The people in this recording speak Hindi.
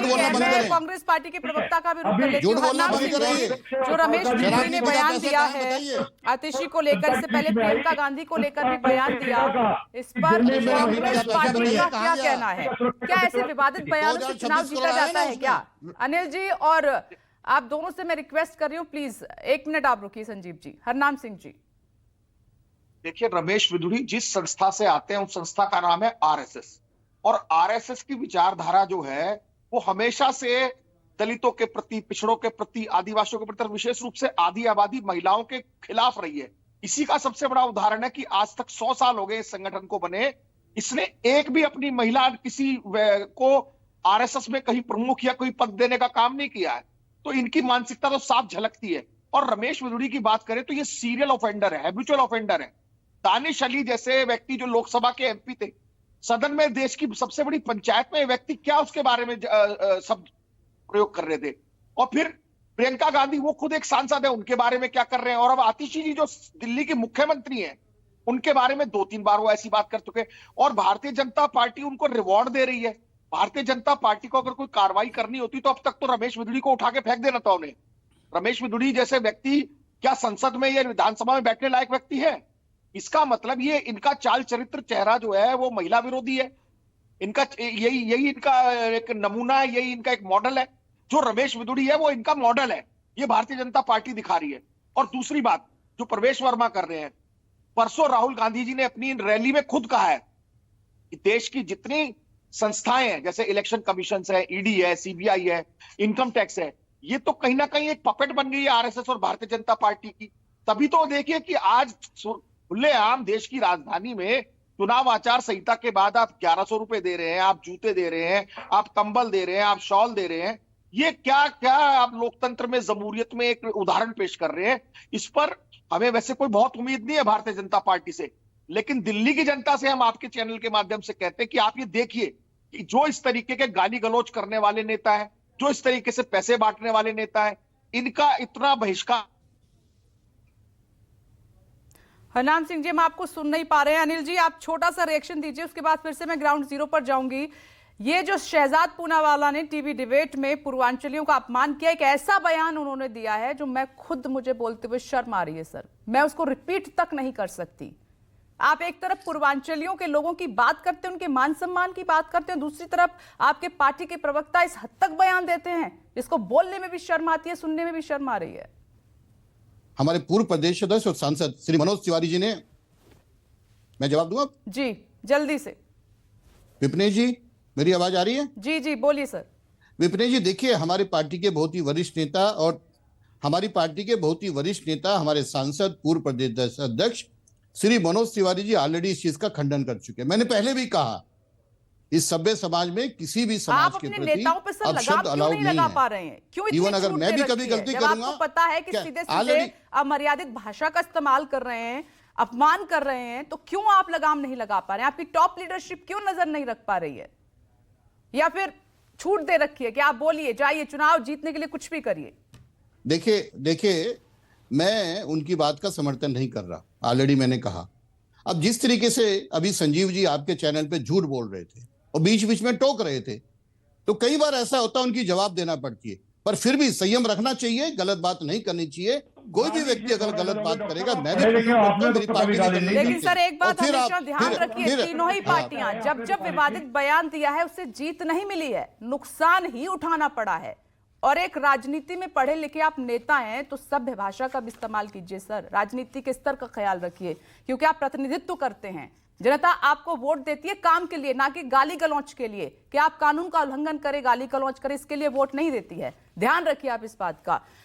मैं कांग्रेस पार्टी के प्रवक्ता का भी रुख कर लेती हूँ। हरनाम सिंह जी, जो रमेश बिधूड़ी ने बयान दिया है आतिशी को लेकर, इससे पहले प्रियंका गांधी को लेकर भी बयान दिया, इस पर कांग्रेस पार्टी का क्या कहना है? क्या ऐसे विवादित बयानों से चुनाव जीता जाता है क्या? अनिल जी और आप दोनों से मैं रिक्वेस्ट कर रही हूँ, प्लीज 1 मिनट आप रुकिए। संजीव जी, हरनाम सिंह जी। देखिए, रमेश बिधूड़ी जिस संस्था से आते हैं उस संस्था का नाम है आरएसएस, और आरएसएस की विचारधारा जो है वो हमेशा से दलितों के प्रति, पिछड़ों के प्रति, आदिवासियों के प्रति, विशेष रूप से आदि आबादी महिलाओं के खिलाफ रही है। इसी का सबसे बड़ा उदाहरण है कि आज तक 100 साल हो गए इस संगठन को बने, इसने एक भी अपनी महिला किसी को आरएसएस में कहीं प्रमुख या कोई पद देने का काम नहीं किया है। तो इनकी मानसिकता तो साफ झलकती है। और रमेश बिधूड़ी की बात करें तो ये सीरियल ऑफेंडर है, हैबिचुअल ऑफेंडर है। दानिश अली जैसे व्यक्ति जो लोकसभा के एमपी थे, सदन में देश की सबसे बड़ी पंचायत में व्यक्ति क्या उसके बारे में शब्द प्रयोग कर रहे थे। और फिर प्रियंका गांधी, वो खुद एक सांसद है, उनके बारे में क्या कर रहे हैं। और अब आतिशी जी जो दिल्ली की मुख्यमंत्री हैं, उनके बारे में 2-3 बार वो ऐसी बात कर चुके। और भारतीय जनता पार्टी उनको रिवॉर्ड दे रही है। भारतीय जनता पार्टी को अगर कोई कार्रवाई करनी होती तो अब तक तो रमेश बिधूड़ी को उठा के फेंक देना था उन्हें। रमेश बिधूड़ी जैसे व्यक्ति क्या संसद में या विधानसभा में बैठने लायक व्यक्ति है? इसका मतलब ये इनका चाल चरित्र, चेहरा जो है वो महिला विरोधी है। इनका यही इनका एक नमूना है, यही इनका एक मॉडल है। जो रमेश बिधूड़ी है वो इनका मॉडल है, ये भारतीय जनता पार्टी दिखा रही है। और दूसरी बात जो प्रवेश वर्मा कर रहे हैं, परसों राहुल गांधी जी ने अपनी रैली में खुद कहा है कि देश की जितनी संस्थाएं हैं, जैसे इलेक्शन कमीशन है, ईडी है, सीबीआई है, इनकम टैक्स है, ये तो कहीं ना कहीं एक पपेट बन गई है आरएसएस और भारतीय जनता पार्टी की। तभी तो देखिए कि आज खुलेआम देश की राजधानी में चुनाव आचार संहिता के बाद आप 1100 रुपए दे रहे हैं, आप जूते दे रहे हैं, आप कंबल दे रहे हैं, आप शॉल दे रहे हैं। ये क्या क्या आप लोकतंत्र में, जमहूरियत में एक उदाहरण पेश कर रहे हैं। इस पर हमें वैसे कोई बहुत उम्मीद नहीं है भारतीय जनता पार्टी से, लेकिन दिल्ली की जनता से हम आपके चैनल के माध्यम से कहते हैं कि आप ये देखिए कि जो इस तरीके के गाली गलौज करने वाले नेता है, जो इस तरीके से पैसे बांटने वाले नेता है, इनका इतना बहिष्कार। हरनाम सिंह जी, हम आपको सुन नहीं पा रहे हैं। अनिल जी, आप छोटा सा रिएक्शन दीजिए, उसके बाद फिर से मैं ग्राउंड जीरो पर जाऊंगी। ये जो शहजाद पूनावाला ने टीवी डिबेट में पूर्वांचलियों का अपमान किया, एक ऐसा बयान उन्होंने दिया है जो मैं खुद, मुझे बोलते हुए शर्म आ रही है सर, मैं उसको रिपीट तक नहीं कर सकती। आप एक तरफ पूर्वांचलियों के लोगों की बात करते हैं, उनके मान सम्मान की बात करते हैं, दूसरी तरफ आपके पार्टी के प्रवक्ता इस हद तक बयान देते हैं जिसको बोलने में भी शर्म आती है, सुनने में भी शर्म आ रही है। हमारे पूर्व प्रदेश अध्यक्ष और सांसद श्री मनोज तिवारी जी ने, मैं जवाब दूंगा जी, जल्दी से। विपनेश जी, मेरी आवाज आ रही है? जी जी, बोलिए सर। विपनेश जी, देखिए, हमारी पार्टी के बहुत ही वरिष्ठ नेता और हमारे सांसद, पूर्व प्रदेश अध्यक्ष श्री मनोज तिवारी जी ऑलरेडी इस चीज का खंडन कर चुके हैं। मैंने पहले भी कहा, इस सभ्य समाज में किसी भी समाज के प्रति अपशब्द अलाउड नहीं है। इवन अगर मैं भी कभी गलती करूंगा, आपको पता है कि सीधे सीधे अमर्यादित भाषा का इस्तेमाल कर रहे हैं, अपमान कर रहे हैं, तो क्यों आप लगाम नहीं लगा पा रहे हैं? आपकी टॉप लीडरशिप क्यों नजर नहीं रख पा रही है, या फिर छूट दे रखी है कि आप बोलिए, जाइए, चुनाव जीतने के लिए कुछ भी करिए? देखिए, मैं उनकी बात का समर्थन नहीं कर रहा, ऑलरेडी मैंने कहा। अब जिस तरीके से अभी संजीव जी आपके चैनल पे झूठ बोल रहे थे और बीच बीच में टोक रहे थे, तो कई बार ऐसा होता है उनकी जवाब देना पड़ती है, पर फिर भी संयम रखना चाहिए, गलत बात नहीं करनी चाहिए। कोई भी व्यक्ति अगर गलत बात करेगा, मैं भी मेरी पार्टी की। लेकिन सर एक बात हमेशा ध्यान रखिए, तीनों ही पार्टियां जब विवादित बयान दिया है उससे जीत नहीं मिली है, नुकसान ही उठाना पड़ा है। और एक राजनीति में पढ़े लिखे आप नेता हैं तो सभ्य भाषा का भी इस्तेमाल कीजिए सर, राजनीति के स्तर का ख्याल रखिए, क्योंकि आप प्रतिनिधित्व करते हैं। जनता आपको वोट देती है काम के लिए, ना कि गाली गलौच के लिए कि आप कानून का उल्लंघन करें, गाली गलौच करें, इसके लिए वोट नहीं देती है। ध्यान रखिए आप इस बात का।